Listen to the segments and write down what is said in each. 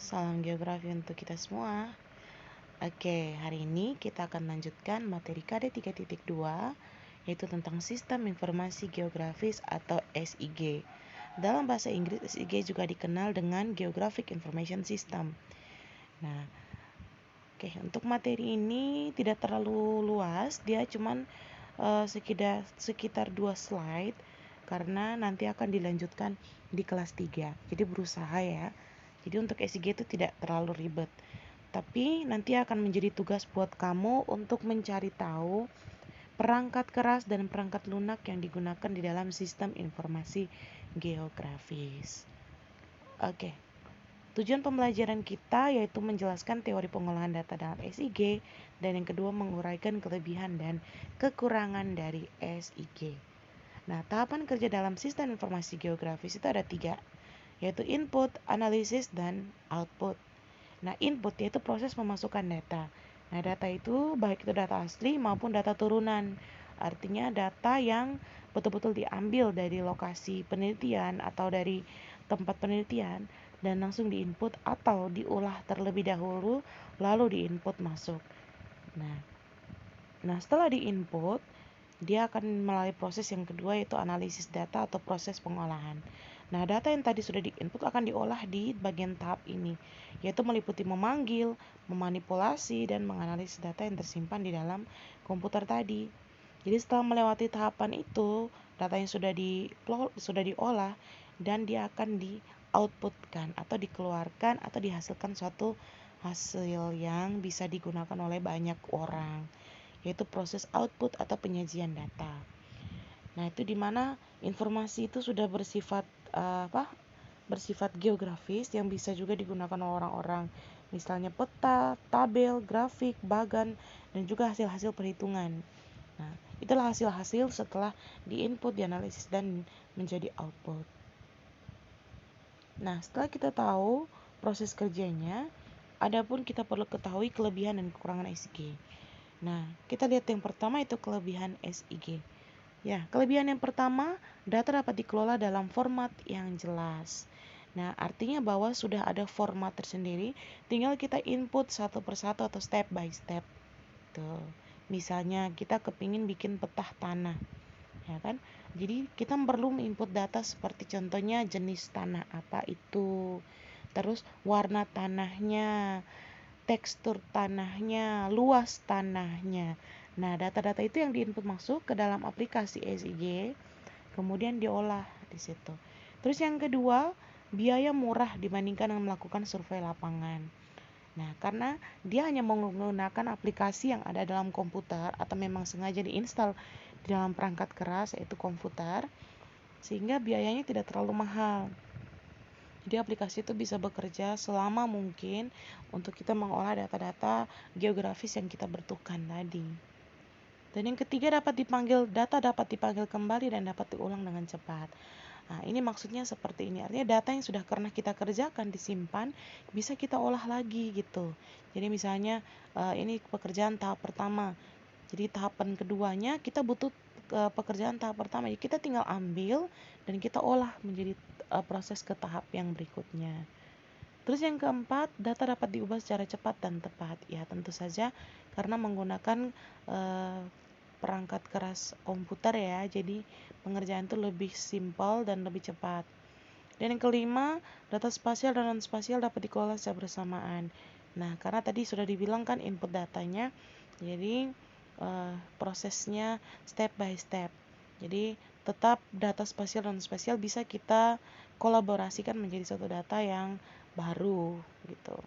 salam geografi untuk kita semua. Oke, hari ini kita akan lanjutkan materi KD 3.2, yaitu tentang Sistem Informasi Geografis atau SIG. Dalam bahasa Inggris, SIG juga dikenal dengan Geographic Information System. Nah, untuk materi ini tidak terlalu luas, dia cuman sekitar 2 slide, karena nanti akan dilanjutkan di kelas 3. Jadi berusaha ya. Jadi untuk SIG itu tidak terlalu ribet. Tapi nanti akan menjadi tugas buat kamu untuk mencari tahu perangkat keras dan perangkat lunak yang digunakan di dalam sistem informasi geografis. Oke. Tujuan pembelajaran kita yaitu menjelaskan teori pengolahan data dalam SIG, dan yang kedua menguraikan kelebihan dan kekurangan dari SIG. Nah, tahapan kerja dalam sistem informasi geografis itu ada 3, yaitu input, analisis, dan output. Nah, input yaitu proses memasukkan data. Nah, data itu baik itu data asli maupun data turunan. Artinya data yang betul-betul diambil dari lokasi penelitian atau dari tempat penelitian dan langsung diinput atau diolah terlebih dahulu lalu diinput masuk. Nah, setelah diinput, dia akan melalui proses yang kedua yaitu analisis data atau proses pengolahan. Nah, data yang tadi sudah diinput akan diolah di bagian tahap ini, yaitu meliputi memanggil, memanipulasi, dan menganalisis data yang tersimpan di dalam komputer tadi. Jadi setelah melewati tahapan itu, data yang sudah diolah dan dia akan di-outputkan atau dikeluarkan atau dihasilkan suatu hasil yang bisa digunakan oleh banyak orang, yaitu proses output atau penyajian data. Nah, itu dimana informasi itu sudah bersifat geografis yang bisa juga digunakan oleh orang-orang, misalnya peta, tabel, grafik, bagan, dan juga hasil-hasil perhitungan. Nah, itulah hasil-hasil setelah diinput, dianalisis, dan menjadi output. Nah, setelah kita tahu proses kerjanya, adapun kita perlu ketahui kelebihan dan kekurangan SIG. Nah, kita lihat yang pertama itu kelebihan SIG. Ya, kelebihan yang pertama, data dapat dikelola dalam format yang jelas. Nah, artinya bahwa sudah ada format tersendiri, tinggal kita input satu persatu atau step by step. Tuh. Misalnya kita kepingin bikin peta tanah, ya kan? Jadi kita perlu input data seperti contohnya jenis tanah apa itu, terus warna tanahnya, tekstur tanahnya, luas tanahnya. Nah, data-data itu yang diinput masuk ke dalam aplikasi SIG, kemudian diolah di situ. Terus yang kedua, biaya murah dibandingkan dengan melakukan survei lapangan. Nah, karena dia hanya menggunakan aplikasi yang ada dalam komputer atau memang sengaja diinstal di dalam perangkat keras yaitu komputer, sehingga biayanya tidak terlalu mahal. Jadi aplikasi itu bisa bekerja selama mungkin untuk kita mengolah data-data geografis yang kita butuhkan tadi. Dan yang ketiga, data dapat dipanggil kembali dan dapat diulang dengan cepat. Nah, ini maksudnya seperti ini. Artinya data yang sudah pernah kita kerjakan disimpan, bisa kita olah lagi gitu. Jadi misalnya ini pekerjaan tahap pertama. Jadi tahapan keduanya kita butuh pekerjaan tahap pertama. Jadi kita tinggal ambil dan kita olah menjadi proses ke tahap yang berikutnya. Terus yang keempat, data dapat diubah secara cepat dan tepat. Ya, tentu saja karena menggunakan perangkat keras komputer ya. Jadi pengerjaan itu lebih simpel dan lebih cepat. Dan yang kelima, data spasial dan non spasial dapat dikelola secara bersamaan. Nah, karena tadi sudah dibilang kan input datanya, jadi prosesnya step by step. Jadi tetap data spasial dan non spasial bisa kita kolaborasikan menjadi satu data yang baru gitu.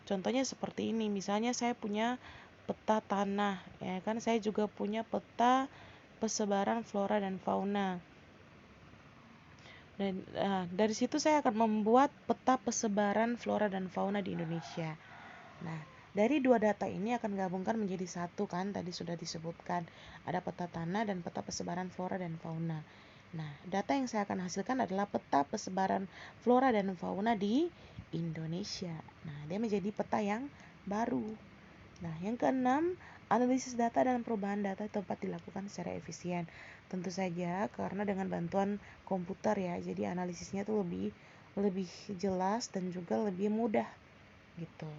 Contohnya seperti ini, misalnya saya punya peta tanah, ya kan, saya juga punya peta persebaran flora dan fauna. Dan dari situ saya akan membuat peta persebaran flora dan fauna di Indonesia. Nah, dari dua data ini akan gabungkan menjadi satu kan, tadi sudah disebutkan ada peta tanah dan peta persebaran flora dan fauna. Nah, data yang saya akan hasilkan adalah peta persebaran flora dan fauna di Indonesia. Nah, dia menjadi peta yang baru. Nah, yang keenam, analisis data dan perubahan data dapat dilakukan secara efisien. Tentu saja karena dengan bantuan komputer ya, jadi analisisnya tuh lebih jelas dan juga lebih mudah gitu.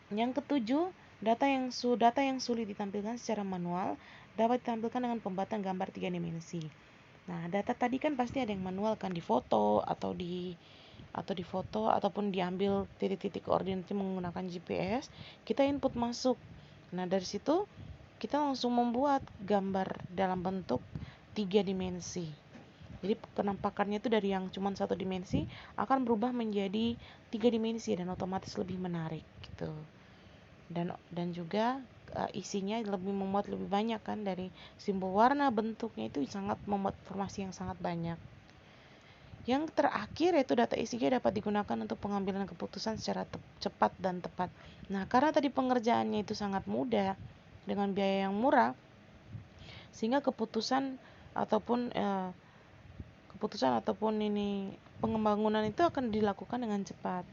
Yang ketujuh, data yang sulit ditampilkan secara manual dapat ditampilkan dengan pembuatan gambar 3 dimensi. Nah, data tadi kan pasti ada yang manual kan, di foto atau di foto ataupun diambil titik-titik koordinatnya menggunakan GPS, kita input masuk. Nah, dari situ kita langsung membuat gambar dalam bentuk 3 dimensi. Jadi penampakannya itu dari yang cuma 1 dimensi akan berubah menjadi 3 dimensi dan otomatis lebih menarik gitu. Dan juga isinya memuat lebih banyak kan, dari simbol, warna, bentuknya itu sangat memuat informasi yang sangat banyak. Yang terakhir yaitu data ECG dapat digunakan untuk pengambilan keputusan secara cepat dan tepat. Nah, karena tadi pengerjaannya itu sangat mudah dengan biaya yang murah, sehingga keputusan ataupun ini pengembangan itu akan dilakukan dengan cepat.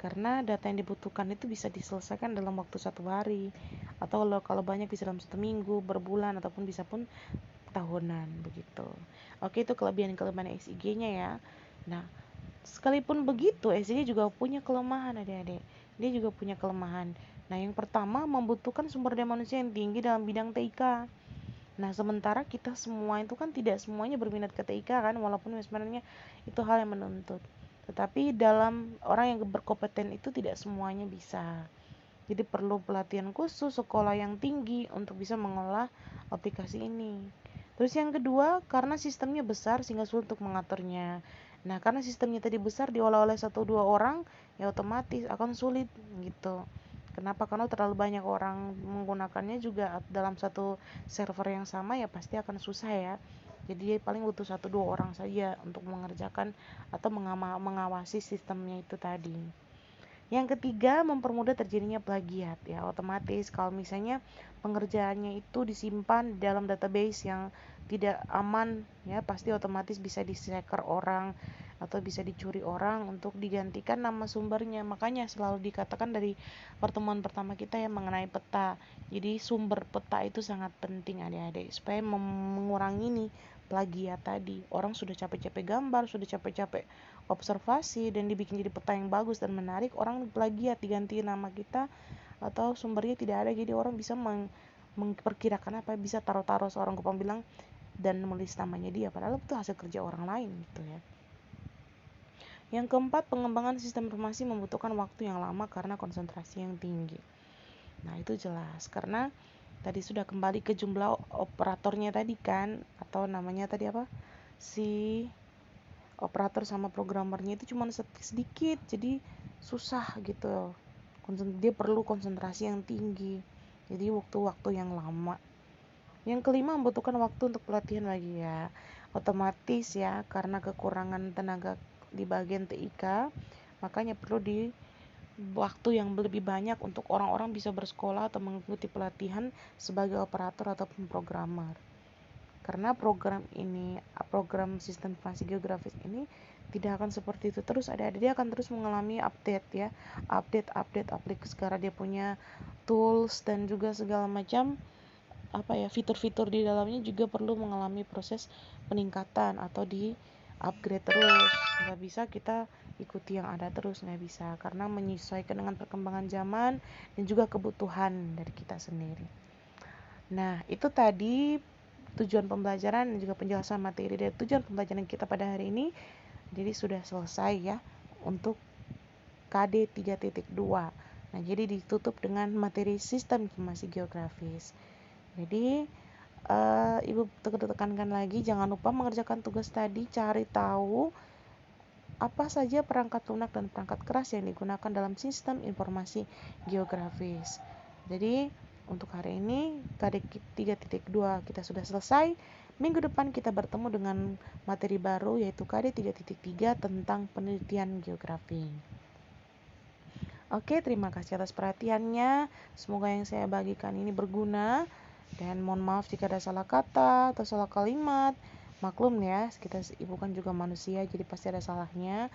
Karena data yang dibutuhkan itu bisa diselesaikan dalam waktu 1 hari, atau kalau banyak bisa dalam 1 minggu, berbulan, ataupun bisa pun tahunan begitu. Oke, itu kelebihan-kelebihan SIG-nya ya. Nah, sekalipun begitu, SIG juga punya kelemahan adik-adik. Dia juga punya kelemahan. Nah, yang pertama membutuhkan sumber daya manusia yang tinggi dalam bidang TIK. Nah, sementara kita semua itu kan tidak semuanya berminat ke TIK kan, walaupun sebenarnya itu hal yang menuntut. Tetapi dalam orang yang berkompeten itu tidak semuanya bisa. Jadi perlu pelatihan khusus, sekolah yang tinggi untuk bisa mengolah aplikasi ini. Terus yang kedua, karena sistemnya besar sehingga sulit untuk mengaturnya. Nah, karena sistemnya tadi besar diolah oleh 1-2 orang, ya otomatis akan sulit gitu. Kenapa? Karena terlalu banyak orang menggunakannya juga dalam satu server yang sama, ya pasti akan susah ya. Jadi paling butuh 1-2 orang saja untuk mengerjakan atau mengawasi sistemnya itu tadi. Yang ketiga, mempermudah terjadinya plagiat ya. Otomatis kalau misalnya pengerjaannya itu disimpan dalam database yang tidak aman ya, pasti otomatis bisa di-hacker orang atau bisa dicuri orang untuk digantikan nama sumbernya. Makanya selalu dikatakan dari pertemuan pertama kita yang mengenai peta. Jadi sumber peta itu sangat penting adik-adik, supaya mengurangi nih plagiat tadi. Orang sudah capek-capek gambar, sudah capek-capek observasi dan dibikin jadi peta yang bagus dan menarik, orang plagiat, diganti nama kita atau sumbernya tidak ada, jadi orang bisa memperkirakan apa, bisa taruh-taruh seorang Kupang bilang dan menulis namanya dia, padahal itu hasil kerja orang lain gitu ya. Yang keempat, pengembangan sistem informasi membutuhkan waktu yang lama karena konsentrasi yang tinggi. Nah, itu jelas karena tadi sudah kembali ke jumlah operatornya tadi kan, atau namanya tadi apa, si operator sama programmernya itu cuma sedikit, jadi susah gitu. Dia perlu konsentrasi yang tinggi, jadi waktu-waktu yang lama. Yang kelima, membutuhkan waktu untuk pelatihan lagi ya, otomatis ya, karena kekurangan tenaga di bagian TIK, makanya perlu di waktu yang lebih banyak untuk orang-orang bisa bersekolah atau mengikuti pelatihan sebagai operator ataupun programmer. Karena program sistem informasi geografis ini tidak akan seperti itu terus, dia akan terus mengalami update ya, update aplikasi. Sekarang dia punya tools dan juga segala macam fitur-fitur di dalamnya juga perlu mengalami proses peningkatan atau di upgrade terus. Nggak bisa kita ikuti yang ada terus, nggak bisa, karena menyesuaikan dengan perkembangan zaman dan juga kebutuhan dari kita sendiri. Nah, itu tadi tujuan pembelajaran dan juga penjelasan materi dari tujuan pembelajaran kita pada hari ini. Jadi sudah selesai ya untuk KD 3.2. Nah, jadi ditutup dengan materi sistem informasi geografis. Jadi Ibu tekankan lagi, jangan lupa mengerjakan tugas tadi, cari tahu apa saja perangkat lunak dan perangkat keras yang digunakan dalam sistem informasi geografis. Jadi untuk hari ini KD 3.2 kita sudah selesai. Minggu depan kita bertemu dengan materi baru yaitu KD 3.3 tentang penelitian geografi. Oke, terima kasih atas perhatiannya. Semoga yang saya bagikan ini berguna. Dan mohon maaf jika ada salah kata atau salah kalimat. Maklum ya, ibu kan juga manusia, jadi pasti ada salahnya.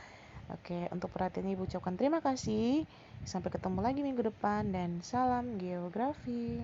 Oke, untuk perhatiannya ibu ucapkan terima kasih. Sampai ketemu lagi minggu depan dan salam geografi.